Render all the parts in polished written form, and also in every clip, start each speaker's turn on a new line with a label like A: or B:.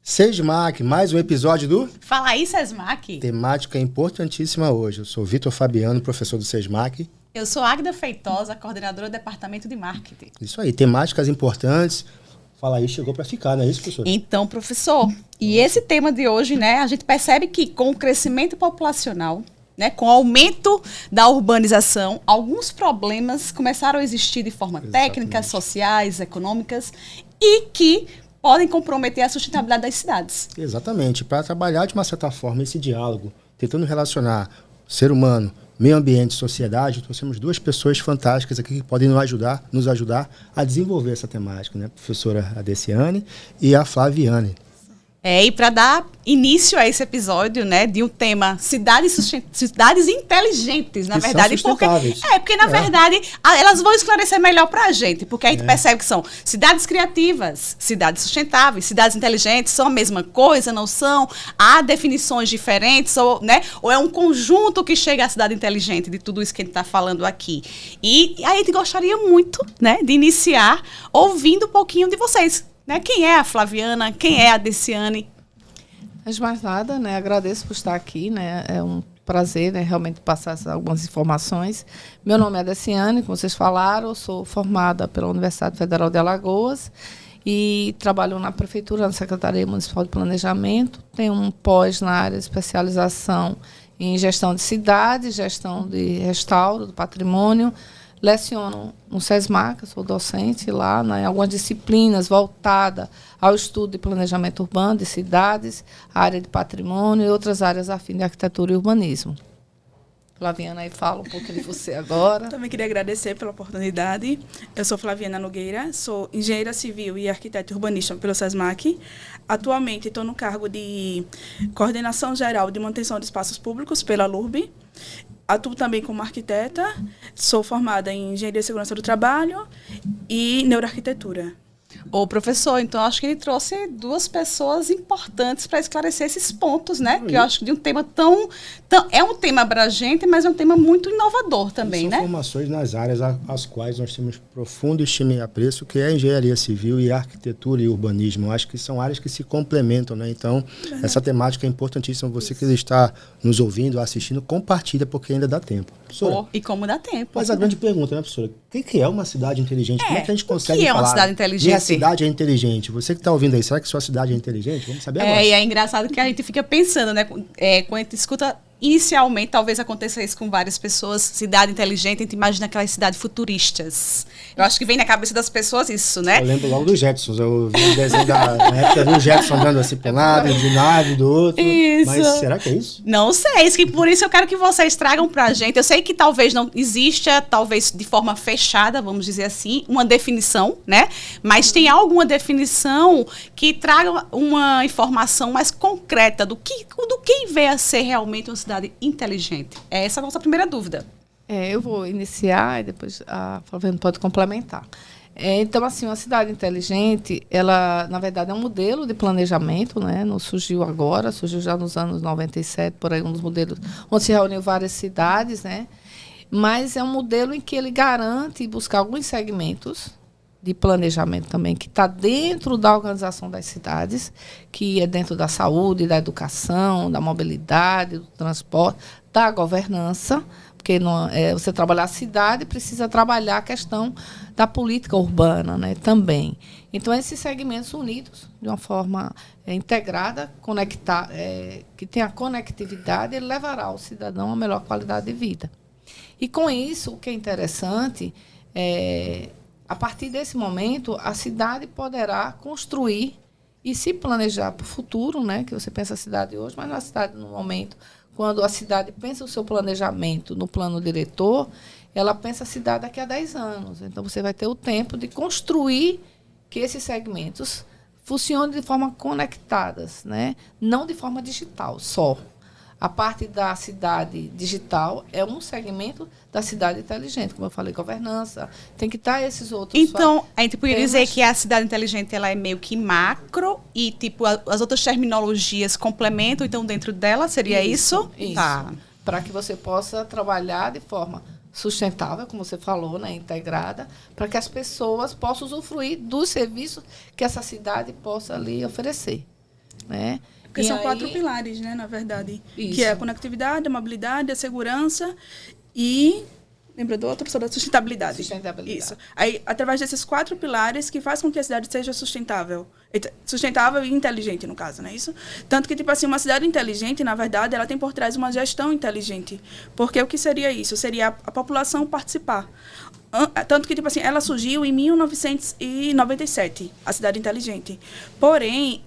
A: Sesmac, mais um episódio do
B: Fala aí, Sesmac.
A: Temática importantíssima hoje. Eu sou Vitor Fabiano, professor do Sesmac.
B: Eu sou Agda Feitosa, coordenadora do Departamento de Marketing.
A: Isso aí, temáticas importantes. Fala aí, chegou para ficar, não é isso, professor?
B: Então, professor, e esse tema de hoje, né, a gente percebe que com o crescimento populacional, né, com o aumento da urbanização, alguns problemas começaram a existir de forma técnica, sociais, econômicas, e que podem comprometer a sustentabilidade das cidades.
A: Exatamente. Para trabalhar de uma certa forma esse diálogo, tentando relacionar ser humano, meio ambiente, sociedade, trouxemos duas pessoas fantásticas aqui que podem nos ajudar a desenvolver essa temática, né? A professora Adeciane e a Flaviane.
B: E para dar início a esse episódio, né, de um tema cidades inteligentes, na verdade, porque na verdade elas vão esclarecer melhor para a gente, porque a gente percebe que são cidades criativas, cidades sustentáveis, cidades inteligentes, são a mesma coisa, não são? Há definições diferentes, ou é um conjunto que chega à cidade inteligente de tudo isso que a gente está falando aqui. E a gente gostaria muito, né, de iniciar ouvindo um pouquinho de vocês. Né? Quem é a Flaviana? Quem é a Adeciane?
C: Antes de mais nada, né, agradeço por estar aqui. Né? É um prazer, né, realmente passar algumas informações. Meu nome é Adeciane, como vocês falaram, eu sou formada pela Universidade Federal de Alagoas e trabalho na Prefeitura, na Secretaria Municipal de Planejamento. Tenho um pós na área de especialização em gestão de cidades, gestão de restauro do patrimônio. Leciono no Sesmac, sou docente lá, né, em algumas disciplinas voltadas ao estudo de planejamento urbano de cidades, área de patrimônio e outras áreas afins de arquitetura e urbanismo. Flaviana, aí fala um pouco de você agora.
D: Também queria agradecer pela oportunidade. Eu sou Flaviana Nogueira, sou engenheira civil e arquiteta urbanista pelo Sesmac. Atualmente estou no cargo de coordenação geral de manutenção de espaços públicos pela LURB. Atuo também como arquiteta, sou formada em Engenharia e Segurança do Trabalho e Neuroarquitetura.
B: Ô, professor, então acho que ele trouxe duas pessoas importantes para esclarecer esses pontos, né? Que eu acho que de um tema tão... É um tema abrangente, mas é um tema muito inovador também,
A: são
B: né?
A: São formações nas áreas às quais nós temos profundo estima e apreço, que é a engenharia civil e a arquitetura e urbanismo. Eu acho que são áreas que se complementam, né? Então, essa temática é importantíssima. Você que está nos ouvindo, assistindo, compartilha, porque ainda dá tempo. Professora,
B: E como dá tempo.
A: Mas a grande pergunta, né, professora? O que é uma cidade inteligente? Como é que a gente consegue
B: falar? O que é uma cidade inteligente?
A: Minha cidade é inteligente. Você que está ouvindo aí, será que sua cidade é inteligente? Vamos saber agora.
B: E é engraçado que a gente fica pensando, né? Quando a gente escuta... Inicialmente, talvez aconteça isso com várias pessoas, cidade inteligente, a gente imagina aquelas cidades futuristas. Eu acho que vem na cabeça das pessoas isso, né?
A: Eu lembro logo dos Jetsons, eu vi o desenho na época do Jetson andando assim para um lado, de um lado, do outro.
B: Isso.
A: Mas será que é isso?
B: Não sei, por isso eu quero que vocês tragam pra gente. Eu sei que talvez não exista, talvez de forma fechada, vamos dizer assim, uma definição, né? Mas tem alguma definição que traga uma informação mais concreta do que vem a ser realmente uma cidade inteligente. Essa é a nossa primeira dúvida.
C: Eu vou iniciar e depois a Flaviana pode complementar. Então, assim, uma cidade inteligente, ela, na verdade, é um modelo de planejamento, né? Não surgiu agora, surgiu já nos anos 97, por aí, um dos modelos onde se reuniu várias cidades, né? Mas é um modelo em que ele garante buscar alguns segmentos de planejamento também, que está dentro da organização das cidades, que é dentro da saúde, da educação, da mobilidade, do transporte, da governança, porque você trabalhar a cidade precisa trabalhar a questão da política urbana, né, também. Então, esses segmentos unidos de uma forma integrada, que tenha conectividade, ele levará ao cidadão a melhor qualidade de vida. E, com isso, o que é interessante a partir desse momento, a cidade poderá construir e se planejar para o futuro, né? Que você pensa a cidade hoje, mas não a cidade no momento. Quando a cidade pensa o seu planejamento no plano diretor, ela pensa a cidade daqui a 10 anos. Então, você vai ter o tempo de construir que esses segmentos funcionem de forma conectadas, né? Não de forma digital só. A parte da cidade digital é um segmento da cidade inteligente, como eu falei, governança, tem que estar esses outros.
B: Então, a gente poderia dizer que a cidade inteligente ela é meio que macro e tipo as outras terminologias complementam, então dentro dela seria isso?
C: Isso. Tá. Para que você possa trabalhar de forma sustentável, como você falou, né, integrada, para que as pessoas possam usufruir dos serviços que essa cidade possa lhe oferecer. né?
D: Porque são 4 pilares, né, na verdade.
C: Isso.
D: Que é a conectividade, a mobilidade, a segurança e... Lembra do outro? Sobre a sustentabilidade.
C: Sustentabilidade.
D: Isso. Aí, através desses 4 pilares que faz com que a cidade seja sustentável. Sustentável e inteligente, no caso, não é isso? Tanto que, tipo assim, uma cidade inteligente, na verdade, ela tem por trás uma gestão inteligente. Porque o que seria isso? Seria a população participar. Tanto que, tipo assim, ela surgiu em 1997, a cidade inteligente. Porém,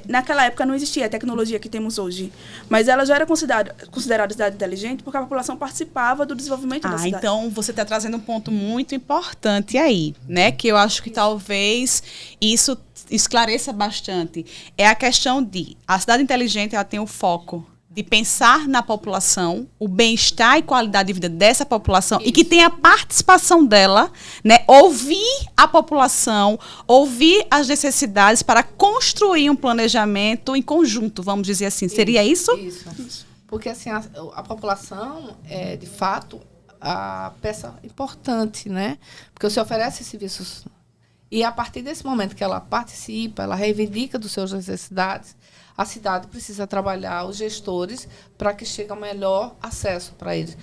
D: naquela época não existia a tecnologia que temos hoje. Mas ela já era considerada cidade inteligente porque a população participava do desenvolvimento da cidade.
B: Então você está trazendo um ponto muito importante aí, né? Que eu acho que talvez isso esclareça bastante. É a questão de a cidade inteligente ela tem o foco de pensar na população, o bem-estar e qualidade de vida dessa população e que tenha a participação dela, né? Ouvir a população, ouvir as necessidades para construir um planejamento em conjunto, vamos dizer assim. Seria isso?
C: Isso. Porque assim, a população é, de fato, a peça importante, né? Porque você oferece serviços e a partir desse momento que ela participa, ela reivindica das suas necessidades, a cidade precisa trabalhar os gestores para que chegue ao melhor acesso para eles.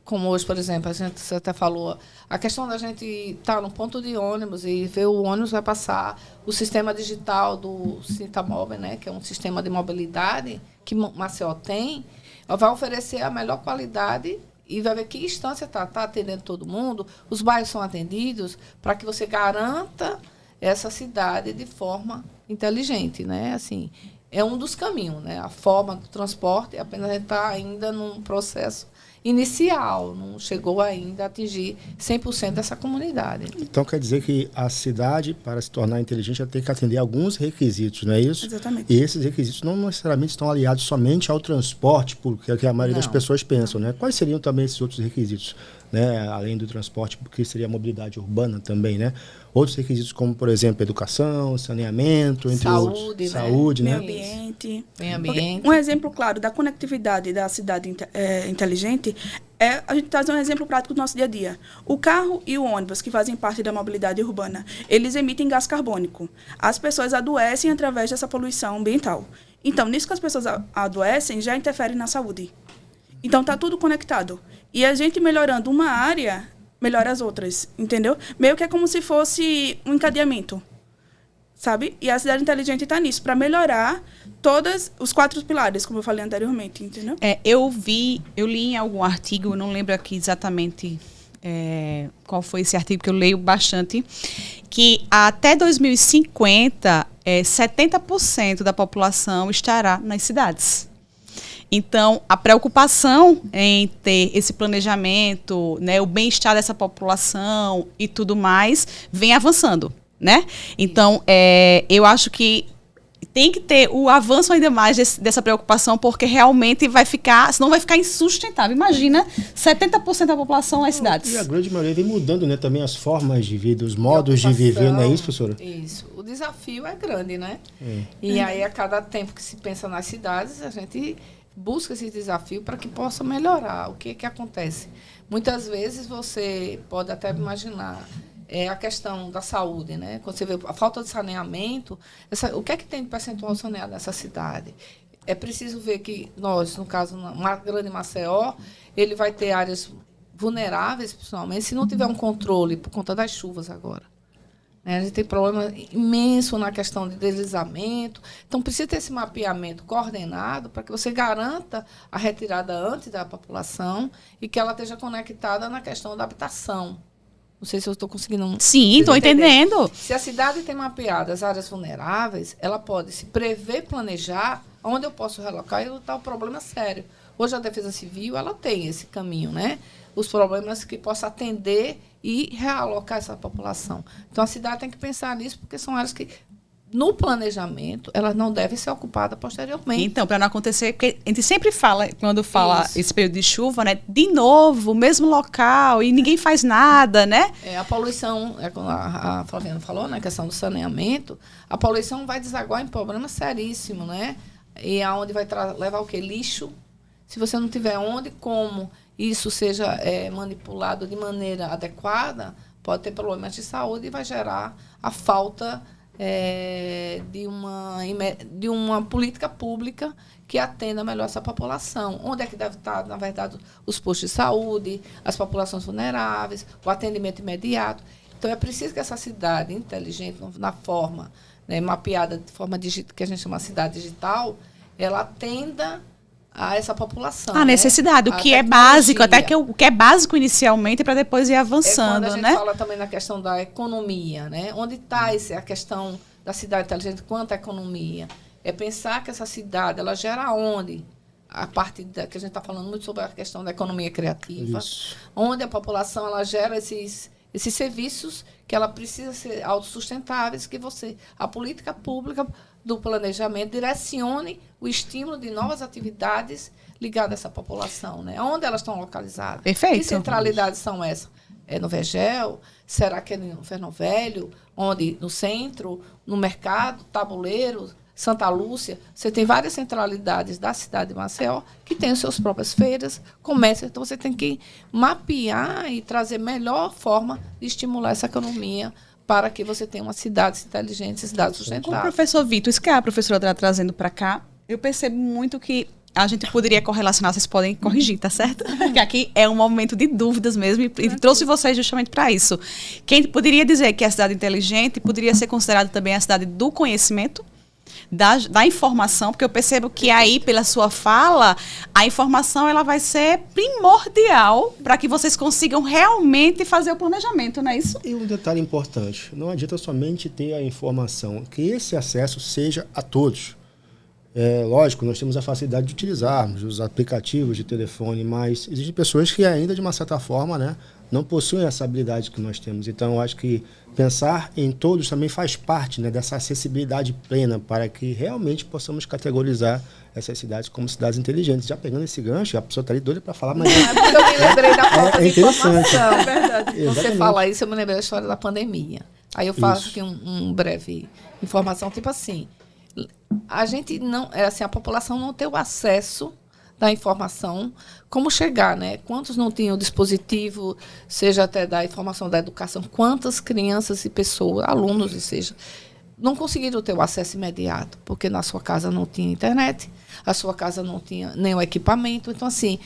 C: Como hoje, por exemplo, você até falou, a questão da gente estar no ponto de ônibus e ver o ônibus vai passar, o sistema digital do Sintamob, né, que é um sistema de mobilidade que Maceió tem, vai oferecer a melhor qualidade e vai ver que instância está atendendo todo mundo, os bairros são atendidos, para que você garanta essa cidade de forma inteligente, né? Assim, é um dos caminhos, né? A forma do transporte, apenas a gente está ainda num processo inicial, não chegou ainda a atingir 100% dessa comunidade.
A: Então quer dizer que a cidade, para se tornar inteligente, ela tem que atender alguns requisitos, não é isso?
D: Exatamente.
A: E esses requisitos não necessariamente estão aliados somente ao transporte, porque é o que a maioria das pessoas pensam, né? Quais seriam também esses outros requisitos, né? Além do transporte, porque seria a mobilidade urbana também, né? Outros requisitos como, por exemplo, educação, saneamento, entre outros.
C: Né?
A: Saúde, né?
D: Meio ambiente. Um exemplo claro da conectividade da cidade inteligente é a gente trazer um exemplo prático do nosso dia a dia. O carro e o ônibus, que fazem parte da mobilidade urbana, eles emitem gás carbônico. As pessoas adoecem através dessa poluição ambiental. Então, nisso que as pessoas adoecem, já interfere na saúde. Então, está tudo conectado. E a gente melhorando uma área, melhora as outras, entendeu? Meio que é como se fosse um encadeamento, sabe? E a cidade inteligente está nisso, para melhorar todos os 4 pilares, como eu falei anteriormente, entendeu?
B: Eu li em algum artigo, eu não lembro aqui exatamente qual foi esse artigo, que eu leio bastante, que até 2050, 70% da população estará nas cidades. Então, a preocupação em ter esse planejamento, né, o bem-estar dessa população e tudo mais, vem avançando, né? Então, eu acho que tem que ter o avanço ainda mais dessa preocupação, porque realmente vai ficar, senão vai ficar insustentável. Imagina, 70% da população nas cidades.
A: E a grande maioria vem mudando, né, também as formas de vida, os modos de viver, não é isso, professora?
C: Isso. O desafio é grande, né? E aí, a cada tempo que se pensa nas cidades, a gente busca esse desafio para que possa melhorar. O que acontece? Muitas vezes você pode até imaginar a questão da saúde, né? Quando você vê a falta de saneamento, o que é que tem de percentual saneado nessa cidade? É preciso ver que nós, no caso, na Grande Maceió, ele vai ter áreas vulneráveis, principalmente, se não tiver um controle por conta das chuvas agora. A gente tem problema imenso na questão de deslizamento. Então, precisa ter esse mapeamento coordenado para que você garanta a retirada antes da população e que ela esteja conectada na questão da habitação. Não sei se eu estou conseguindo...
B: Sim, estou entendendo.
C: Se a cidade tem mapeado as áreas vulneráveis, ela pode se prever, planejar onde eu posso relocar e lutar o problema sério. Hoje, a Defesa Civil ela tem esse caminho, né? Os problemas que possa atender e realocar essa população. Então, a cidade tem que pensar nisso, porque são áreas que, no planejamento, elas não devem ser ocupadas posteriormente.
B: Então, para não acontecer, porque a gente sempre fala, quando fala esse período de chuva, né, de novo, o mesmo local, e ninguém faz nada, né?
C: A poluição, como a Flaviana falou, na questão do saneamento, a poluição vai desaguar em problema seríssimo, né? E aonde vai levar o quê? Lixo. Se você não tiver onde, como isso seja manipulado de maneira adequada, pode ter problemas de saúde e vai gerar a falta de uma política pública que atenda melhor essa população. Onde é que deve estar, na verdade, os postos de saúde, as populações vulneráveis, o atendimento imediato. Então, é preciso que essa cidade inteligente, na forma, né, mapeada de forma que a gente chama de cidade digital, ela atenda a essa população.
B: A necessidade, o que é básico, até que o que é básico inicialmente para depois ir avançando,
C: quando a gente
B: né?
C: fala também na questão da economia, né? Onde está a questão da cidade inteligente quanto à economia? É pensar que essa cidade, ela gera onde? A parte que a gente está falando muito sobre a questão da economia criativa, onde a população ela gera esses serviços que ela precisa ser autossustentáveis, que a política pública do planejamento direcione o estímulo de novas atividades ligadas a essa população, né? Onde elas estão localizadas?
B: Perfeito.
C: Que centralidades são essas? É no Vegel? Será que é no Fernão Velho? Onde? No centro? No mercado? Tabuleiro? Santa Lúcia? Você tem várias centralidades da cidade de Maceió que têm as suas próprias feiras, comércio. Então, você tem que mapear e trazer melhor forma de estimular essa economia para que você tenha uma cidade inteligente, cidade sustentável.
B: O professor Vitor, isso que a professora está trazendo para cá, eu percebo muito que a gente poderia correlacionar, vocês podem corrigir, tá certo? Porque aqui é um momento de dúvidas mesmo e trouxe vocês justamente para isso. Quem poderia dizer que a cidade inteligente poderia ser considerada também a cidade do conhecimento, da informação, porque eu percebo que aí, pela sua fala, a informação ela vai ser primordial para que vocês consigam realmente fazer o planejamento, não é isso?
A: E um detalhe importante, não adianta somente ter a informação, que esse acesso seja a todos. Lógico, nós temos a facilidade de utilizarmos os aplicativos de telefone, mas existem pessoas que ainda, de uma certa forma, né, não possuem essa habilidade que nós temos. Então, eu acho que pensar em todos também faz parte, né, dessa acessibilidade plena para que realmente possamos categorizar essas cidades como cidades inteligentes. Já pegando esse gancho, a pessoa está ali doida para falar, mas...
C: Porque eu me lembrei da falta de informação.
D: É verdade.
C: Você fala isso, eu me lembrei da história da pandemia. Aí eu faço aqui um breve informação, tipo assim, a gente não, assim, a população não tem o acesso da informação, como chegar, né? Quantos não tinham dispositivo, seja até da informação da educação, quantas crianças e pessoas, alunos, e seja, não conseguiram ter o acesso imediato, porque na sua casa não tinha internet, a sua casa não tinha nenhum equipamento. Então, assim,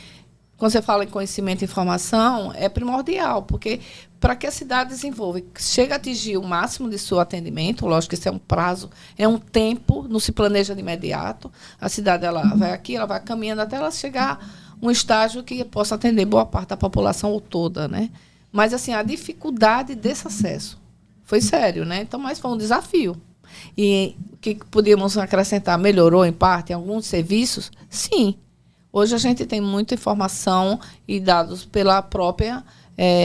C: quando você fala em conhecimento e informação, é primordial, porque para que a cidade desenvolva, chega a atingir o máximo de seu atendimento, lógico que isso é um prazo, é um tempo, não se planeja de imediato. A cidade ela vai aqui, ela vai caminhando até ela chegar a um estágio que possa atender boa parte da população ou toda, né? Mas, assim, a dificuldade desse acesso foi sério, né? Então, mas foi um desafio. E o que podíamos acrescentar? Melhorou, em parte, em alguns serviços? Sim. Hoje a gente tem muita informação e dados pela própria,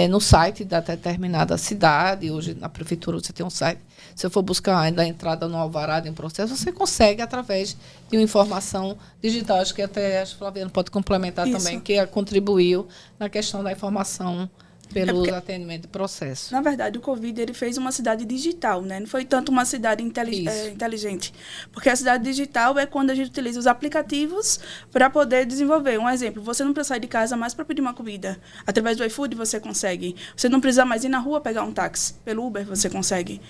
C: no site da determinada cidade. Hoje, na prefeitura, você tem um site. Se eu for buscar ainda a entrada no alvará de um processo, você consegue através de uma informação digital. Acho que até a Flaviana pode complementar também, que contribuiu na questão da informação pelo atendimento de processo.
D: Na verdade, o Covid ele fez uma cidade digital, né? Não foi tanto uma cidade inteligente. Porque a cidade digital é quando a gente utiliza os aplicativos para poder desenvolver. Um exemplo, você não precisa sair de casa mais para pedir uma comida. Através do iFood você consegue. Você não precisa mais ir na rua pegar um táxi. Pelo Uber você consegue.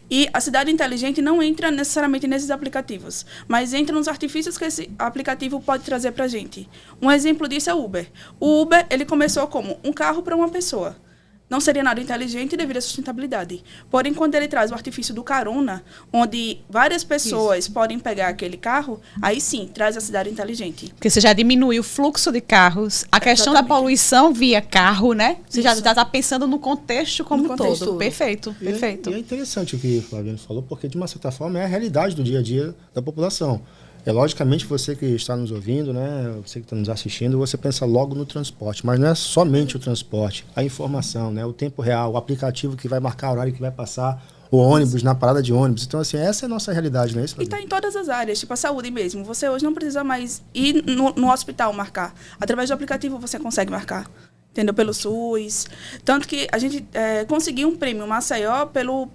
D: E a cidade inteligente não entra necessariamente nesses aplicativos, mas entra nos artifícios que esse aplicativo pode trazer para a gente. Um exemplo disso é o Uber. O Uber ele começou como um carro para uma pessoa. Não seria nada inteligente devido à sustentabilidade. Porém, quando ele traz o artifício do carona, onde várias pessoas podem pegar aquele carro, aí sim, traz a cidade inteligente.
B: Porque você já diminui o fluxo de carros, a questão da poluição via carro, né? Você já está pensando no contexto como um todo. Perfeito, perfeito.
A: E é interessante o que o Flaviano falou, porque, de uma certa forma, é a realidade do dia a dia da população. Logicamente, você que está nos ouvindo, né, você que está nos assistindo, você pensa logo no transporte, mas não é somente o transporte, a informação, né, o tempo real, o aplicativo que vai marcar o horário que vai passar o ônibus, na parada de ônibus. Então, assim, essa é a nossa realidade, não é isso?
D: E está em todas as áreas, tipo a saúde mesmo. Você hoje não precisa mais ir no hospital marcar. Através do aplicativo você consegue marcar, entendeu? Pelo SUS. Tanto que a gente conseguiu um prêmio Maceió pelo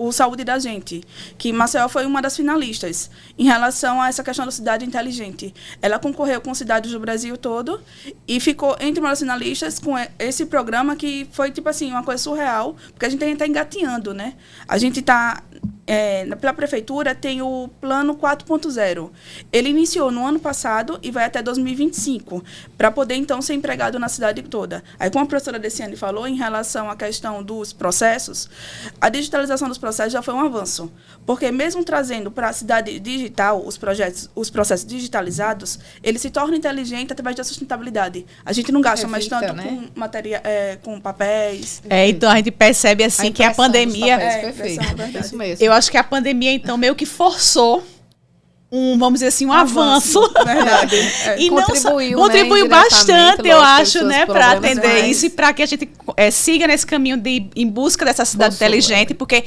D: o Saúde da Gente, que Maceió foi uma das finalistas em relação a essa questão da cidade inteligente. Ela concorreu com cidades do Brasil todo e ficou entre uma das finalistas com esse programa que foi, tipo assim, uma coisa surreal, porque a gente está engateando, né? A gente está pela prefeitura, tem o Plano 4.0. Ele iniciou no ano passado e vai até 2025, para poder, então, ser empregado na cidade toda. Aí, como a professora Deciane falou, em relação à questão dos processos, a digitalização dos processos já foi um avanço, porque mesmo trazendo para a cidade digital os processos digitalizados, ele se torna inteligente através da sustentabilidade. A gente não gasta mais tanto, né, com matéria, com papéis.
B: Então a gente percebe assim que a pandemia...
C: Perfeito. Isso mesmo.
B: Eu acho que a pandemia, então, meio que forçou vamos dizer assim, um avanço.
D: Verdade.
B: E
C: contribuiu,
B: né, bastante, eu acho, né, para atender
D: reais.
B: isso e para que a gente siga nesse caminho em busca dessa cidade inteligente, porque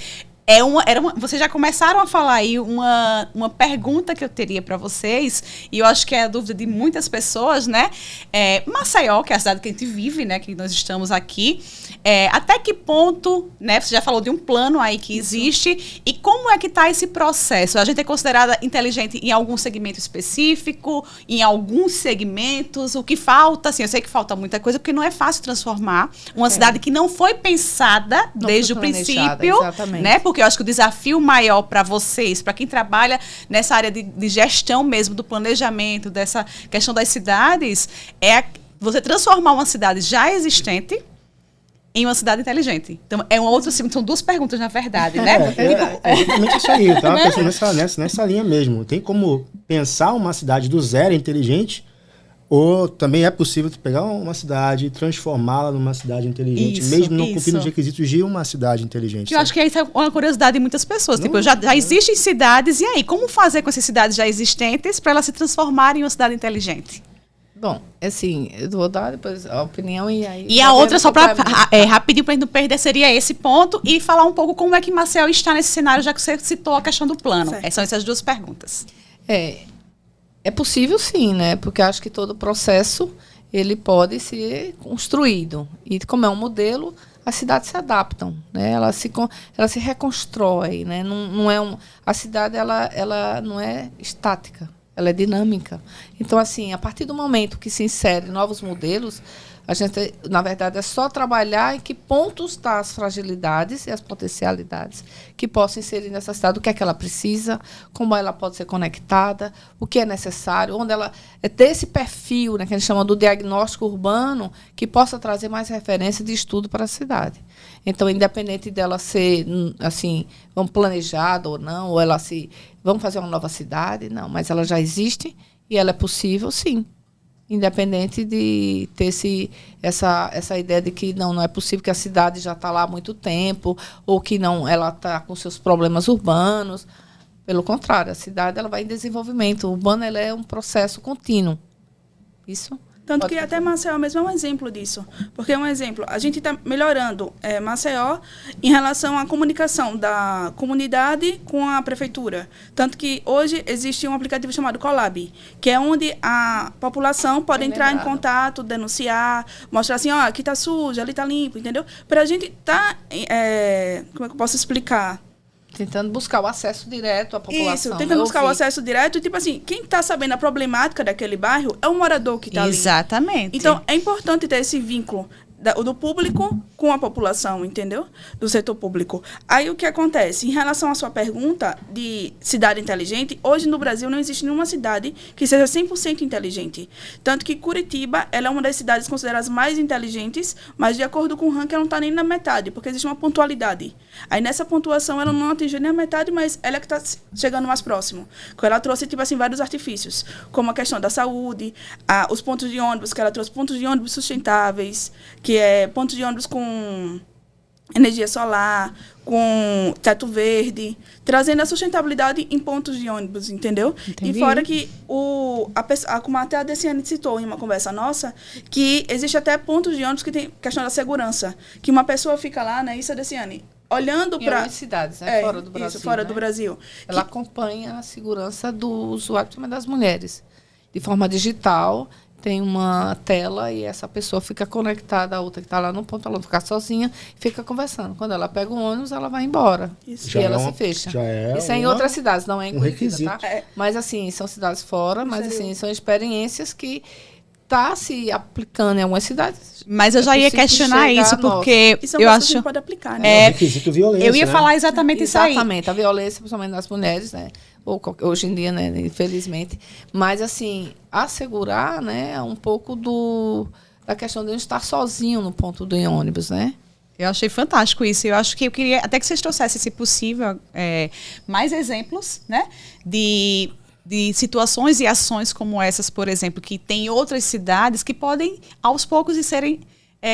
B: vocês já começaram a falar aí uma pergunta que eu teria para vocês, e eu acho que é a dúvida de muitas pessoas, né? Maceió, que é a cidade que a gente vive, né? Que nós estamos aqui, até que ponto, né? Você já falou de um plano aí que existe, e como é que está esse processo? A gente é considerada inteligente em algum segmento específico, em alguns segmentos, o que falta? Assim, eu sei que falta muita coisa, porque não é fácil transformar uma cidade que não foi pensada desde o princípio,
C: exatamente.
B: né? Porque eu acho que o desafio maior para vocês, para quem trabalha nessa área de gestão mesmo, do planejamento, dessa questão das cidades, é você transformar uma cidade já existente em uma cidade inteligente. Então, são duas perguntas, na verdade, né?
A: É exatamente isso aí. Eu estava pensando nessa linha mesmo. Tem como pensar uma cidade do zero inteligente, ou também é possível pegar uma cidade e transformá-la numa cidade inteligente, mesmo não cumprindo os requisitos de uma cidade inteligente.
B: Eu acho que isso é uma curiosidade de muitas pessoas. Já existem cidades, e aí? Como fazer com essas cidades já existentes para elas se transformarem em uma cidade inteligente?
C: Bom, assim, eu vou dar depois a opinião e aí...
B: E a outra, só para rapidinho, para a gente não perder, seria esse ponto, e falar um pouco como é que Maceió está nesse cenário, já que você citou a questão do plano. São essas duas perguntas.
C: É possível sim, né? Porque acho que todo processo ele pode ser construído. E como é um modelo, as cidades se adaptam, né? Ela se reconstrói, né? A cidade ela não é estática, ela é dinâmica. Então, assim, a partir do momento que se insere novos modelos, a gente, na verdade, é só trabalhar em que pontos estão as fragilidades e as potencialidades que possam inserir nessa cidade, o que é que ela precisa, como ela pode ser conectada, o que é necessário, onde ela ter esse perfil, né, que a gente chama do diagnóstico urbano, que possa trazer mais referência de estudo para a cidade. Então, independente dela ser, assim, vamos planejada ou não, ou vamos fazer uma nova cidade, não, mas ela já existe e ela é possível, sim. Independente de ter essa ideia de que não é possível, que a cidade já está lá há muito tempo, ou que não, ela está com seus problemas urbanos. Pelo contrário, a cidade ela vai em desenvolvimento. O urbano ela é um processo contínuo. Isso.
D: Tanto que até Maceió mesmo é um exemplo disso. Porque é um exemplo. A gente está melhorando Maceió em relação à comunicação da comunidade com a prefeitura. Tanto que hoje existe um aplicativo chamado Colab, que é onde a população pode entrar em contato, denunciar, mostrar assim, aqui está sujo, ali está limpo, entendeu? Para a gente estar... como é que eu posso explicar?
C: Tentando buscar o acesso direto à população.
D: Isso, tentando buscar o acesso direto. E, tipo assim, quem está sabendo a problemática daquele bairro é o morador que está ali.
B: Exatamente.
D: Então, é importante ter esse vínculo do público com a população, entendeu? Do setor público. Aí, o que acontece? Em relação à sua pergunta de cidade inteligente, hoje no Brasil não existe nenhuma cidade que seja 100% inteligente. Tanto que Curitiba ela é uma das cidades consideradas mais inteligentes, mas, de acordo com o ranking, ela não está nem na metade, porque existe uma pontualidade. Aí, nessa pontuação, ela não atingiu nem a metade, mas ela é que está chegando mais próximo. Ela trouxe, tipo assim, vários artifícios, como a questão da saúde, os pontos de ônibus, que ela trouxe pontos de ônibus sustentáveis, que é pontos de ônibus com energia solar, com teto verde, trazendo a sustentabilidade em pontos de ônibus, entendeu?
B: Entendi.
D: E fora que, como até a Deciane citou em uma conversa nossa, que existe até pontos de ônibus que tem questão da segurança, que uma pessoa fica lá, né, isso, Deciane, olhando para... Em
C: algumas cidades, né, fora do Brasil.
D: Isso, fora do Brasil.
C: Ela acompanha a segurança do usuário, principalmente das mulheres, de forma digital. Tem uma tela e essa pessoa fica conectada à outra que está lá no ponto, ela não fica sozinha, fica conversando. Quando ela pega o ônibus, ela vai embora. Isso. E ela se fecha. Isso é em outras cidades, não é em Curitiba, tá? Mas, assim, são cidades fora, mas, assim, são experiências que está se aplicando em algumas cidades.
B: Mas eu já ia questionar isso, porque eu acho que
D: pode aplicar, né?
A: Requisito violência.
B: Eu ia falar exatamente isso aí.
C: Exatamente, a violência, principalmente das mulheres, né? Hoje em dia, né, infelizmente. Mas, assim, assegurar, né, um pouco da questão de não estar sozinho no ponto do ônibus, né?
B: Eu achei fantástico isso. Eu acho que eu queria até que vocês trouxessem, se possível, mais exemplos, né, de situações e ações como essas, por exemplo, que tem outras cidades que podem, aos poucos, serem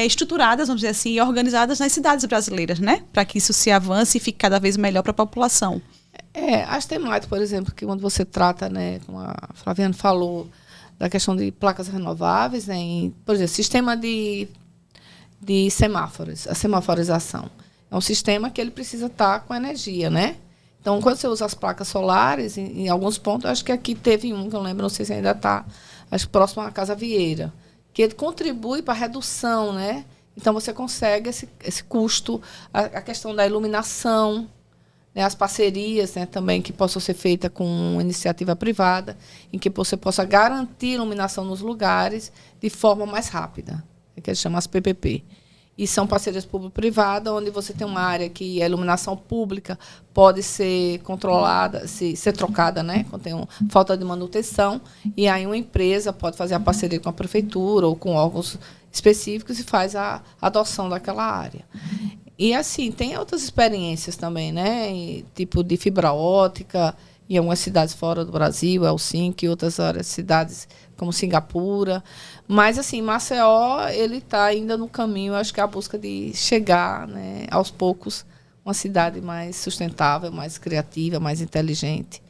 B: estruturadas, vamos dizer assim, e organizadas nas cidades brasileiras, né? Para que isso se avance e fique cada vez melhor para a população.
C: As temáticas, por exemplo, que quando você trata, né, como a Flaviana falou, da questão de placas renováveis, né, por exemplo, sistema de semáforos, a semaforização. É um sistema que ele precisa estar com energia, né? Então, quando você usa as placas solares, em alguns pontos, acho que aqui teve um, que eu lembro, não sei se ainda está, acho que próximo à Casa Vieira, que ele contribui para a redução, né? Então, você consegue esse custo, a questão da iluminação, né? As parcerias, né, também que possam ser feitas com iniciativa privada, em que você possa garantir iluminação nos lugares de forma mais rápida, que eles chamam as PPP. E são parcerias público-privada, onde você tem uma área que a iluminação pública pode ser controlada, ser trocada, né, quando tem falta de manutenção, e aí uma empresa pode fazer a parceria com a prefeitura ou com órgãos específicos e faz a adoção daquela área. E, assim, tem outras experiências também, né, tipo de fibra ótica, em algumas cidades fora do Brasil, Helsinki, e outras cidades como Singapura. Mas, assim, Maceió, ele está ainda no caminho, acho que é a busca de chegar, né, aos poucos, uma cidade mais sustentável, mais criativa, mais inteligente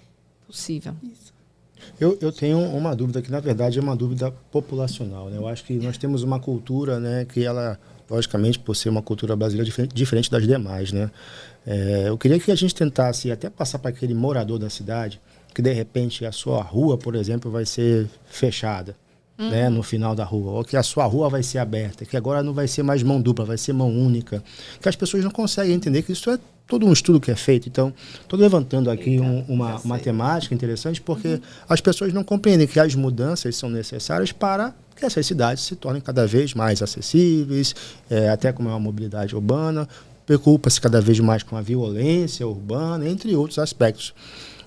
C: possível.
D: Isso.
A: Eu tenho uma dúvida que, na verdade, é uma dúvida populacional, né? Eu acho que nós temos uma cultura, né, que ela, logicamente, por ser uma cultura brasileira diferente das demais, né? Eu queria que a gente tentasse até passar para aquele morador da cidade que, de repente, a sua rua, por exemplo, vai ser fechada, né, no final da rua, ou que a sua rua vai ser aberta, que agora não vai ser mais mão dupla, vai ser mão única, que as pessoas não conseguem entender que isso é todo um estudo que é feito. Então, estou levantando aqui uma temática interessante, porque as pessoas não compreendem que as mudanças são necessárias para que essas cidades se tornem cada vez mais acessíveis, até com uma mobilidade urbana, preocupa-se cada vez mais com a violência urbana, entre outros aspectos.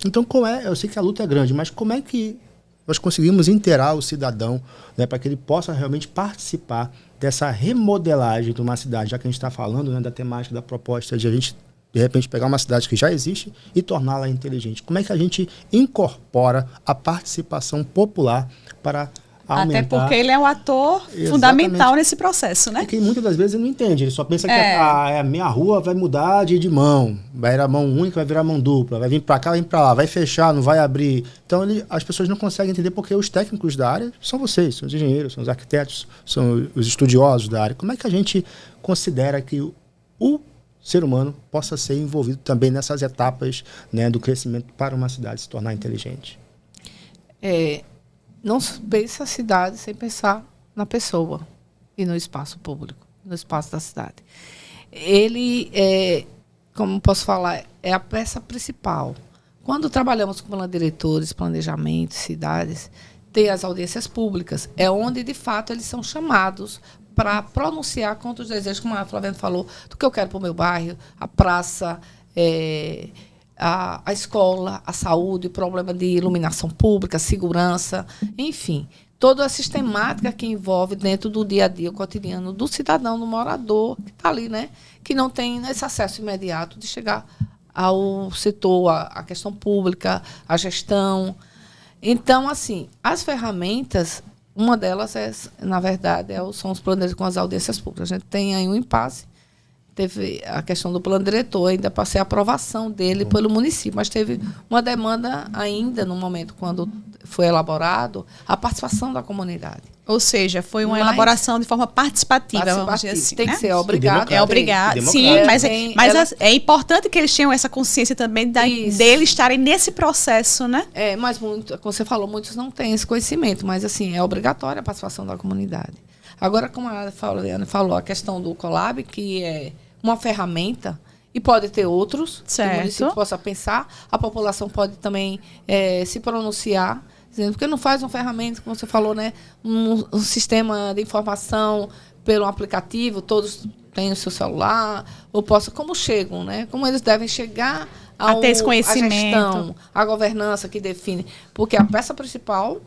A: Então, eu sei que a luta é grande, mas como é que nós conseguimos inteirar o cidadão, né, para que ele possa realmente participar dessa remodelagem de uma cidade, já que a gente está falando, né, da temática, da proposta de a gente, de repente, pegar uma cidade que já existe e torná-la inteligente. Como é que a gente incorpora a participação popular para aumentar?
B: Até porque ele é um ator fundamental nesse processo, né?
A: É que muitas das vezes ele não entende, ele só pensa que a minha rua vai mudar de mão, vai virar mão única, vai virar mão dupla, vai vir para cá, vai vir para lá, vai fechar, não vai abrir. Então as pessoas não conseguem entender porque os técnicos da área são vocês, são os engenheiros, são os arquitetos, são os estudiosos da área. Como é que a gente considera que o ser humano possa ser envolvido também nessas etapas, né, do crescimento para uma cidade se tornar inteligente?
C: Não pensa a cidade sem pensar na pessoa e no espaço público, no espaço da cidade. Ele, como posso falar, é a peça principal. Quando trabalhamos com diretores, planejamento, cidades, tem as audiências públicas, é onde, de fato, eles são chamados para pronunciar contra os desejos, como a Flaviana falou, do que eu quero para o meu bairro, a praça, a escola, a saúde, o problema de iluminação pública, segurança, enfim, toda a sistemática que envolve dentro do dia a dia, o cotidiano do cidadão, do morador que está ali, né, que não tem esse acesso imediato de chegar ao setor, à questão pública, à gestão. Então, assim, as ferramentas, uma delas na verdade, são os planos com as audiências públicas. A gente tem aí um impasse. Teve a questão do plano diretor, ainda passei a aprovação dele pelo município, mas teve uma demanda ainda, no momento quando foi elaborado, a participação da comunidade.
B: Ou seja, foi uma elaboração de forma participativa, vamos dizer assim,
C: tem
B: né?
C: que ser obrigado.
B: É obrigado, sim, mas é importante que eles tenham essa consciência também deles estarem nesse processo, né?
C: Mas, como você falou, muitos não têm esse conhecimento, mas, assim, é obrigatória a participação da comunidade. Agora, como a Flaviana falou, a questão do Colab, que é uma ferramenta, e pode ter outros, que o município possa pensar, a população pode também se pronunciar, dizendo, por que não faz uma ferramenta, como você falou, né? Um sistema de informação pelo aplicativo, todos têm o seu celular, ou como chegam, né? Como eles devem chegar
B: a ter esse conhecimento,
C: a gestão, a governança que define. Porque a peça principal,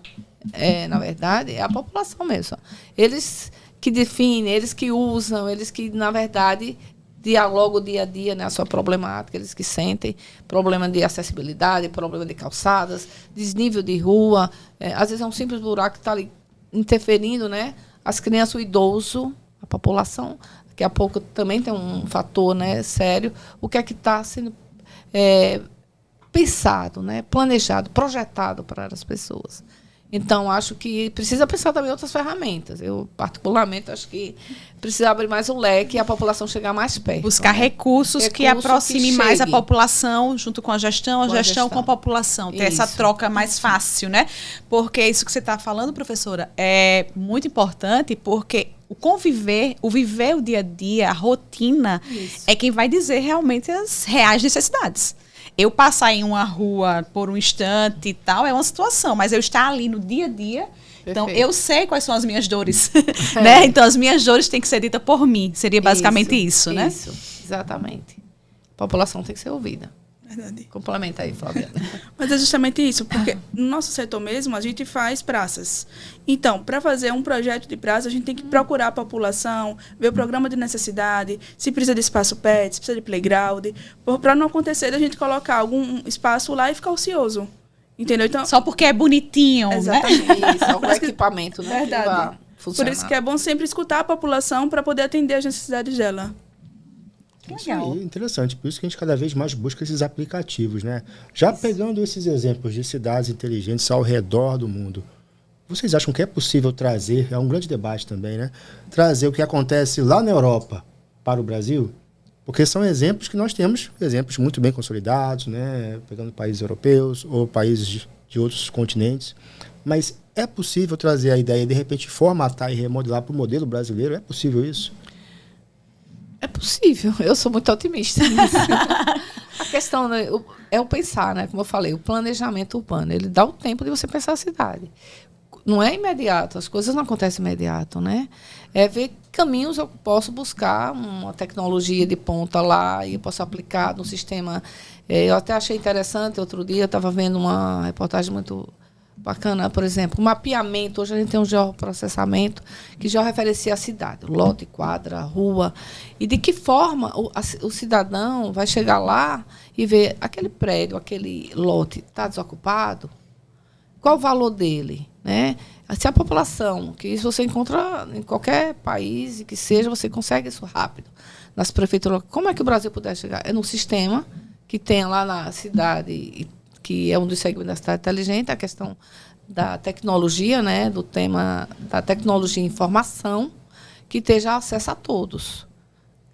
C: na verdade, é a população mesmo. Eles que definem, eles que usam, eles que, na verdade, dialogam dia a dia, né, a sua problemática, eles que sentem problema de acessibilidade, problema de calçadas, desnível de rua. Às vezes é um simples buraco que está ali interferindo, né? As crianças, o idoso, a população. Daqui a pouco também tem um fator, né, sério. O que é que está sendo pensado, né, planejado, projetado para as pessoas. Então, acho que precisa pensar também em outras ferramentas. Eu, particularmente, acho que precisa abrir mais o leque e a população chegar mais perto.
B: Buscar recursos que aproxime mais a população junto com a gestão com a população. Ter essa troca mais fácil, né? Porque isso que você está falando, professora, é muito importante, porque o viver o dia a dia, a rotina, é quem vai dizer realmente as reais necessidades. Eu passar em uma rua por um instante e tal, é uma situação, mas eu estar ali no dia a dia, então eu sei quais são as minhas dores, né? Então as minhas dores têm que ser ditas por mim, seria basicamente isso, né?
C: Isso, exatamente. A população tem que ser ouvida.
D: Verdade.
C: Complementa aí, Flaviana.
D: Mas é justamente isso, porque no nosso setor mesmo, a gente faz praças. Então, para fazer um projeto de praça, a gente tem que procurar a população, ver o programa de necessidade, se precisa de espaço pet, se precisa de playground, para não acontecer de a gente colocar algum espaço lá e ficar ocioso. Entendeu? Então,
B: só porque é bonitinho,
D: exatamente.
C: Né? Isso, algum equipamento, né?
D: Verdade. Por isso que é bom sempre escutar a população para poder atender as necessidades dela.
A: Legal. Isso aí, interessante. Por isso que a gente cada vez mais busca esses aplicativos, né? Já pegando esses exemplos de cidades inteligentes ao redor do mundo, vocês acham que é possível trazer, é um grande debate também, né? Trazer o que acontece lá na Europa para o Brasil? Porque são exemplos que nós temos, exemplos muito bem consolidados, né? Pegando países europeus ou países de outros continentes. Mas é possível trazer a ideia, de repente, formatar e remodelar para o modelo brasileiro? É possível isso?
C: É possível, eu sou muito otimista nisso. A questão é o pensar, né? Como eu falei, o planejamento urbano, ele dá o tempo de você pensar a cidade. Não é imediato, as coisas não acontecem imediato, né? É ver caminhos eu posso buscar uma tecnologia de ponta lá e eu posso aplicar no sistema. Eu até achei interessante, outro dia eu estava vendo uma reportagem muito bacana, por exemplo, o mapeamento. Hoje a gente tem um geoprocessamento que georreferencia a cidade, lote, quadra, rua, e de que forma o cidadão vai chegar lá e ver aquele prédio, aquele lote está desocupado, qual o valor dele, né? Se a população, que isso você encontra em qualquer país que seja, você consegue isso rápido. Nas prefeituras, como é que o Brasil puder chegar? É num sistema que tem lá na cidade, que é um dos segmentos da cidade inteligente, a questão da tecnologia, né, do tema da tecnologia e informação, que esteja acesso a todos.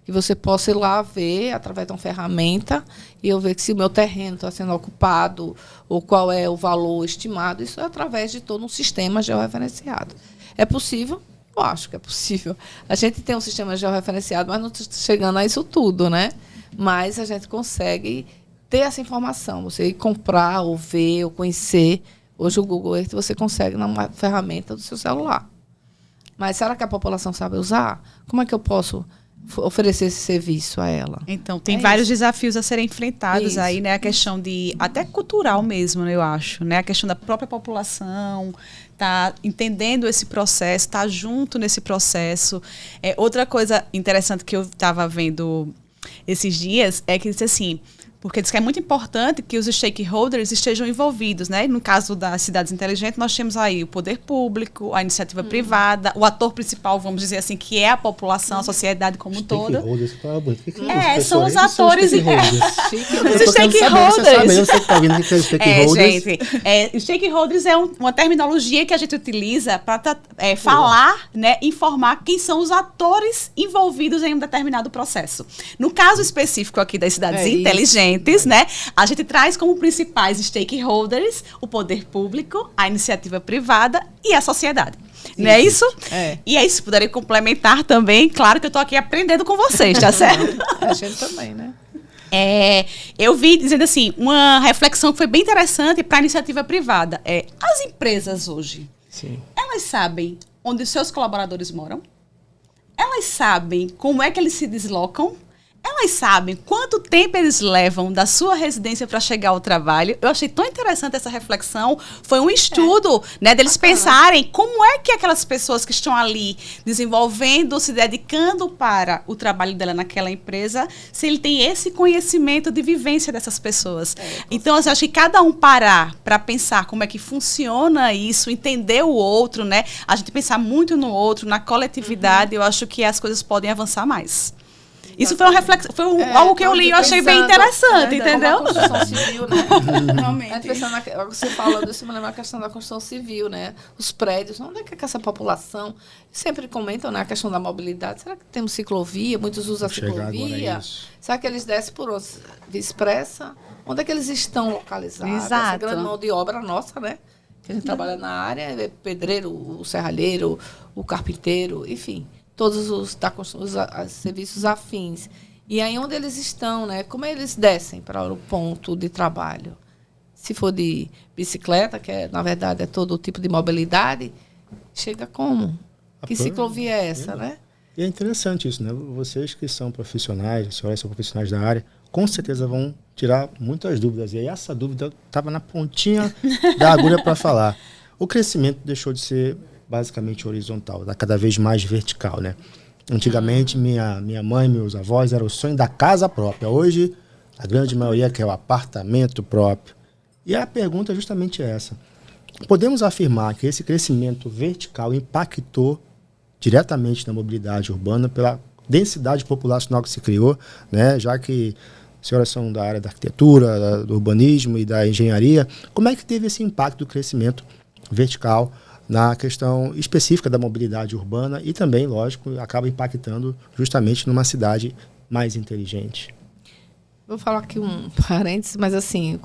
C: Que você possa ir lá ver, através de uma ferramenta, e eu ver que se o meu terreno está sendo ocupado, ou qual é o valor estimado, isso é através de todo um sistema georreferenciado. É possível? Eu acho que é possível. A gente tem um sistema georreferenciado, mas não está chegando a isso tudo, né? Mas a gente consegue ter essa informação, você ir comprar, ou ver, ou conhecer. Hoje o Google Earth você consegue numa ferramenta do seu celular. Mas será que a população sabe usar? Como é que eu posso oferecer esse serviço a ela?
B: Então, tem vários desafios a serem enfrentados aí, né? A questão de, até cultural mesmo, né, eu acho, né? A questão da própria população, tá entendendo esse processo, tá junto nesse processo. Outra coisa interessante que eu estava vendo esses dias é que disse assim, porque diz que é muito importante que os stakeholders estejam envolvidos, né? No caso das cidades inteligentes, nós temos aí o poder público, a iniciativa privada, o ator principal, vamos dizer assim, que é a população, a sociedade como um todo.
A: Stakeholders,
B: são os atores. Os
A: stakeholders.
B: Stakeholders é uma terminologia que a gente utiliza para falar, né, informar quem são os atores envolvidos em um determinado processo. No caso específico aqui das cidades inteligentes, né? A gente traz como principais stakeholders o poder público, a iniciativa privada e a sociedade. Não é isso? E aí, se puderem complementar também, claro que eu estou aqui aprendendo com vocês, tá certo?
C: A gente também, né?
B: Eu vi dizendo assim, uma reflexão que foi bem interessante para a iniciativa privada. As empresas hoje,
A: Sim.
B: elas sabem onde os seus colaboradores moram? Elas sabem como é que eles se deslocam? Elas sabem quanto tempo eles levam da sua residência para chegar ao trabalho? Eu achei tão interessante essa reflexão. Foi um estudo, né, deles pensarem como é que aquelas pessoas que estão ali desenvolvendo, se dedicando para o trabalho dela naquela empresa, se ele tem esse conhecimento de vivência dessas pessoas. Então, assim, eu acho que cada um parar para pensar como é que funciona isso, entender o outro, né? A gente pensar muito no outro, na coletividade, eu acho que as coisas podem avançar mais. Isso foi uma reflexão, algo que eu li e eu achei bem interessante, entendeu?
C: A construção civil, né?
D: Realmente.
C: Você falando isso, me lembra a questão da construção civil, né? Os prédios, onde é que essa população... Sempre comentam, né, a questão da mobilidade. Será que temos ciclovia? Muitos usam a ciclovia. Será que eles descem por via expressa? Onde é que eles estão localizados?
B: Exato.
C: Essa grande mão de obra nossa, né? Que a gente trabalha na área, pedreiro, o serralheiro, o carpinteiro, enfim... todos os serviços afins. E aí onde eles estão, né? Como eles descem para o ponto de trabalho? Se for de bicicleta, que na verdade é todo tipo de mobilidade, chega como? Que ciclovia é essa, né?
A: E é interessante isso, né? Vocês que são profissionais, as senhoras são profissionais da área, com certeza vão tirar muitas dúvidas. E aí essa dúvida estava na pontinha da agulha para falar. O crescimento deixou de ser basicamente horizontal, está cada vez mais vertical, né? Antigamente, minha mãe, meus avós, era o sonho da casa própria. Hoje, a grande maioria quer o apartamento próprio. E a pergunta é justamente essa. Podemos afirmar que esse crescimento vertical impactou diretamente na mobilidade urbana pela densidade populacional que se criou, né? Já que as senhoras são da área da arquitetura, do urbanismo e da engenharia, como é que teve esse impacto do crescimento vertical na questão específica da mobilidade urbana e também, lógico, acaba impactando justamente numa cidade mais inteligente?
C: Vou falar aqui um parênteses, mas assim,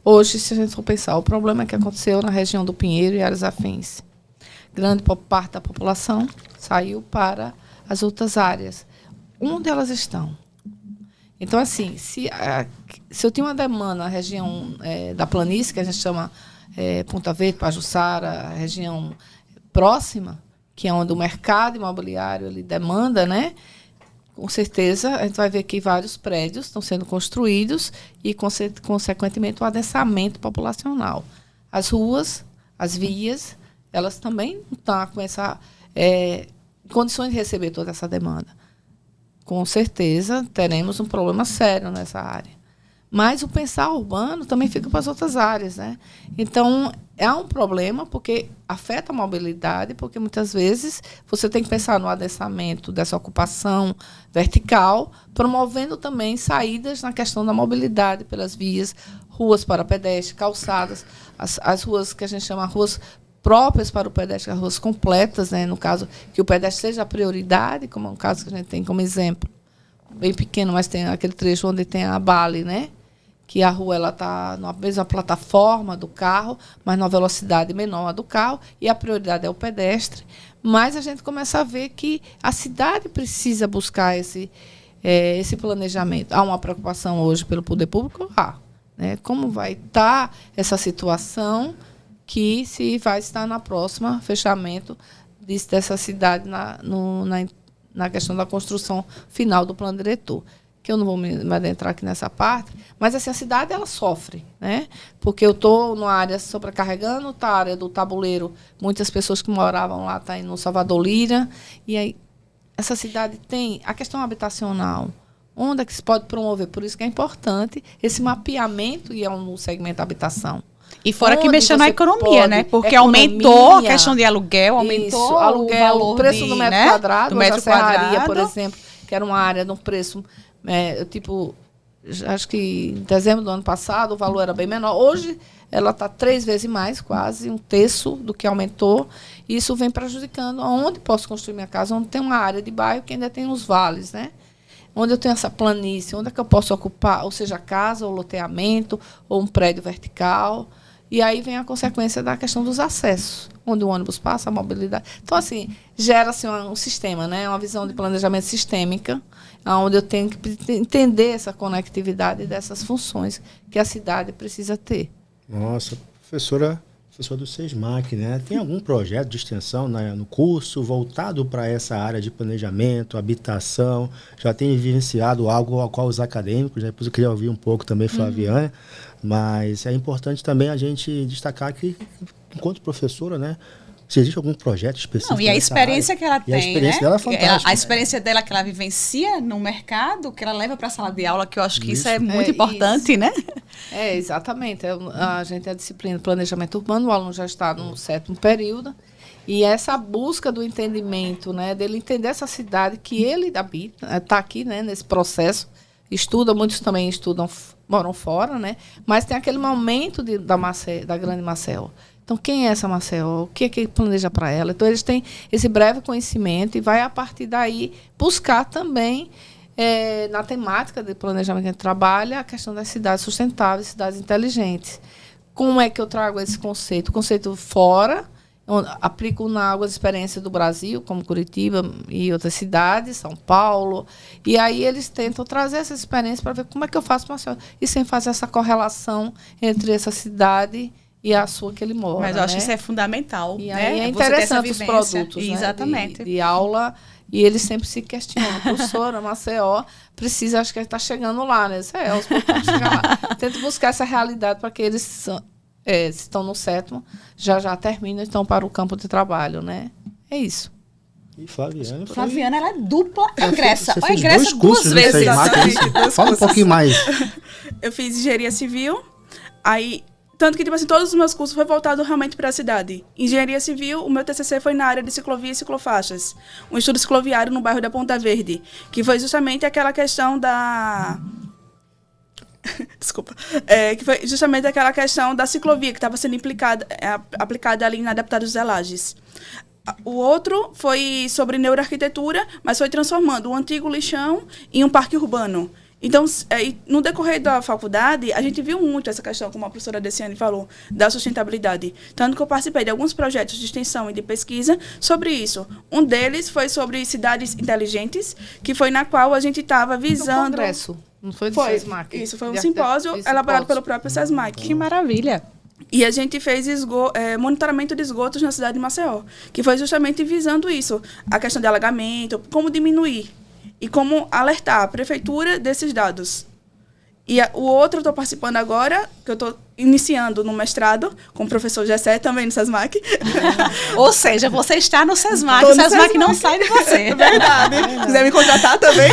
C: hoje, se a gente for pensar, o problema que aconteceu na região do Pinheiro e áreas afins. Grande parte da população saiu para as outras áreas. Onde elas estão? Então, assim, se eu tenho uma demanda na região da planície, que a gente chama Ponta Verde, Pajuçara, região próxima, que é onde o mercado imobiliário ele demanda, né? Com certeza, a gente vai ver que vários prédios estão sendo construídos e, consequentemente, o adensamento populacional. As ruas, as vias, elas também estão com essa condições de receber toda essa demanda. Com certeza, teremos um problema sério nessa área. Mas o pensar urbano também fica para as outras áreas, né? Então, é um problema porque afeta a mobilidade, porque muitas vezes você tem que pensar no adensamento dessa ocupação vertical, promovendo também saídas na questão da mobilidade pelas vias, ruas para pedestre, calçadas, as ruas que a gente chama ruas próprias para o pedestre, as ruas completas, né? No caso, que o pedestre seja a prioridade, como é um caso que a gente tem como exemplo, bem pequeno, mas tem aquele trecho onde tem a Bale, né? Que a rua está na mesma plataforma do carro, mas numa velocidade menor a do carro, e a prioridade é o pedestre. Mas a gente começa a ver que a cidade precisa buscar esse planejamento. Há uma preocupação hoje pelo poder público? Né? Como vai estar essa situação que se vai estar na próxima fechamento dessa cidade na questão da construção final do plano diretor, que eu não vou me adentrar aqui nessa parte, mas assim, a cidade ela sofre, né? Porque eu estou numa área sobrecarregando, está a área do tabuleiro, muitas pessoas que moravam lá estão indo no Salvador Lira, e aí essa cidade tem a questão habitacional, onde é que se pode promover, por isso que é importante esse mapeamento e no segmento da habitação.
B: E fora que mexeu na economia, né? Porque aumentou a questão de aluguel, aumentou
C: aluguel,
B: o valor
C: o preço do metro quadrado,
B: do metro quadrado,
C: por exemplo, que era uma área num preço, acho que em dezembro do ano passado o valor era bem menor. Hoje ela está 3 vezes mais, quase, 1/3 do que aumentou. E isso vem prejudicando onde posso construir minha casa, onde tem uma área de bairro que ainda tem os vales, né? Onde eu tenho essa planície, onde é que eu posso ocupar, ou seja, casa, ou loteamento, ou um prédio vertical. E aí vem a consequência da questão dos acessos, onde o ônibus passa, a mobilidade. Então, assim, gera-se um sistema, né? Uma visão de planejamento sistêmica. onde eu tenho que entender essa conectividade dessas funções que a cidade precisa ter.
A: Nossa, professora do SESMAC, né? Tem algum projeto de extensão no curso voltado para essa área de planejamento, habitação? Já tem vivenciado algo ao qual os acadêmicos, né? Depois eu queria ouvir um pouco também, Flaviana, mas é importante também a gente destacar que, enquanto professora, né? Se existe algum projeto específico.
B: Não, e a experiência que ela tem,
A: a experiência dela é fantástica.
B: A experiência dela que ela vivencia no mercado, que ela leva para a sala de aula, que eu acho que isso é muito importante, né?
C: Exatamente. A gente é a disciplina de planejamento urbano, o aluno já está no 7º período, e essa busca do entendimento, né, dele entender essa cidade que ele habita, está aqui, né, nesse processo, muitos também moram fora, né, mas tem aquele momento da Grande Maceió. Então, quem é essa Maceió? O que é que ele planeja para ela? Então, eles têm esse breve conhecimento e vai, a partir daí, buscar também, na temática de planejamento que a gente trabalha, a questão das cidades sustentáveis, cidades inteligentes. Como é que eu trago esse conceito? O conceito fora, aplico algumas experiências do Brasil, como Curitiba e outras cidades, São Paulo, e aí eles tentam trazer essa experiência para ver como é que eu faço Maceió, e sem fazer essa correlação entre essa cidade e a sua que ele mora.
B: Mas eu acho que isso é fundamental.
C: E
B: né?
C: aí é interessante os produtos,
B: exatamente.
C: Né? De aula, e eles sempre se questionam. Professora, Maceió precisa, acho que ele está chegando lá, né? Os poucos chegam lá. Tento buscar essa realidade para que eles estão no 7º, já terminam e estão para o campo de trabalho, né? É isso.
A: E
B: Flaviana, ela é dupla egressa.
A: Você fez
B: egressa
A: 2 cursos
B: duas vezes.
A: Fala um pouquinho mais.
D: Eu fiz engenharia civil, aí... Tanto que, tipo assim, todos os meus cursos foram voltados realmente para a cidade. Engenharia civil, o meu TCC foi na área de ciclovia e ciclofaixas. Um estudo cicloviário no bairro da Ponta Verde, que foi justamente aquela questão da... Desculpa. Que foi justamente aquela questão da ciclovia que estava sendo aplicada ali na Deputado José Lages. O outro foi sobre neuroarquitetura, mas foi transformando um antigo lixão em um parque urbano. Então, no decorrer da faculdade, a gente viu muito essa questão, como a professora Deciane falou, da sustentabilidade. Tanto que eu participei de alguns projetos de extensão e de pesquisa sobre isso. Um deles foi sobre cidades inteligentes, que foi na qual a gente estava visando...
C: Um congresso, não foi do SESMAC?
D: Isso, foi um simpósio elaborado pelo próprio SESMAC.
B: Que maravilha!
D: E a gente fez monitoramento de esgotos na cidade de Maceió, que foi justamente visando isso, a questão de alagamento, como diminuir. E como alertar a prefeitura desses dados. E o outro eu estou participando agora, que eu estou iniciando no mestrado, com o professor Gessé, também no SESMAC.
B: Ou seja, você está no SESMAC, o SESMAC não sai de você.
D: É verdade. Se quiser me contratar também.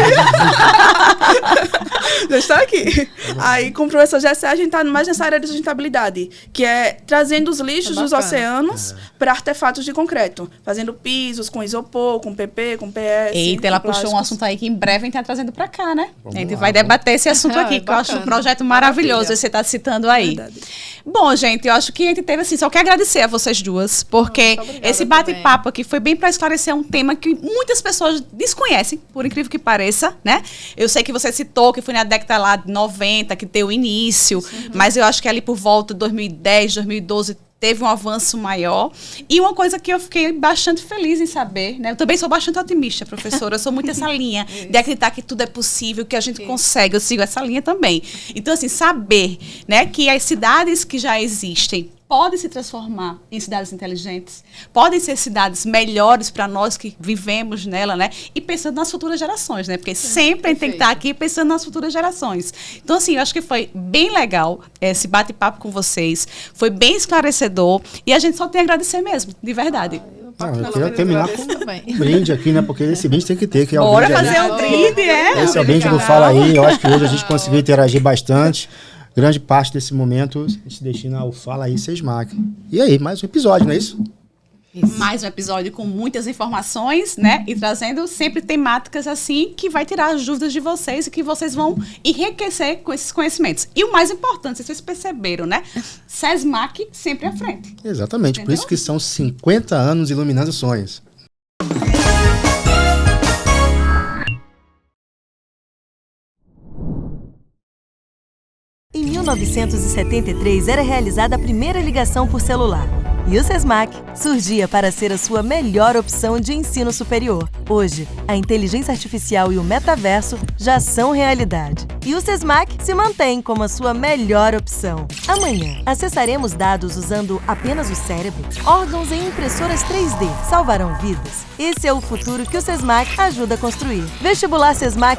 D: Já estou aqui. Aí, com o professor Gessé, a gente está mais nessa área de sustentabilidade, que é trazendo os lixos dos oceanos para artefatos de concreto. Fazendo pisos com isopor, com PP, com PS.
B: Eita, ela puxou um assunto aí que em breve a gente está trazendo para cá, né? A gente vai debater esse assunto aqui, que eu acho um projeto maravilhoso, esse que você está citando aí. Verdade. Bom, gente, eu acho que a gente teve assim, só quero agradecer a vocês duas, porque esse bate-papo aqui foi bem para esclarecer um tema que muitas pessoas desconhecem, por incrível que pareça, né? Eu sei que você citou que foi na década lá de 90, que deu início, mas eu acho que ali por volta de 2010, 2012, teve um avanço maior. E uma coisa que eu fiquei bastante feliz em saber, né? Eu também sou bastante otimista, professora. Eu sou muito essa linha de acreditar que tudo é possível, que a gente consegue. Eu sigo essa linha também. Então, assim, saber, né, que as cidades que já existem podem se transformar em cidades inteligentes, podem ser cidades melhores para nós que vivemos nela, né? E pensando nas futuras gerações, né? Porque sempre a gente tem que estar aqui pensando nas futuras gerações. Então, assim, eu acho que foi bem legal esse bate-papo com vocês, foi bem esclarecedor e a gente só tem a agradecer mesmo, de verdade.
A: Eu queria terminar com um brinde aqui, né? Porque esse brinde tem que ter. Que é
B: bora fazer um brinde,
A: Esse é o brinde do Fala Aí. Eu acho que hoje a gente conseguiu interagir bastante. Grande parte desse momento a gente destina ao Fala Aí SESMAC. E aí, mais um episódio, não é isso?
B: Mais um episódio com muitas informações, né? E trazendo sempre temáticas assim que vai tirar as dúvidas de vocês e que vocês vão enriquecer com esses conhecimentos. E o mais importante, vocês perceberam, né? SESMAC sempre à frente.
A: Exatamente, entendeu? Por isso que são 50 anos iluminando sonhos.
E: Em 1973 era realizada a primeira ligação por celular. E o SESMAC surgia para ser a sua melhor opção de ensino superior. Hoje, a inteligência artificial e o metaverso já são realidade. E o Sesmac se mantém como a sua melhor opção. Amanhã, acessaremos dados usando apenas o cérebro? Órgãos em impressoras 3D salvarão vidas? Esse é o futuro que o Sesmac ajuda a construir. Vestibular Sesmac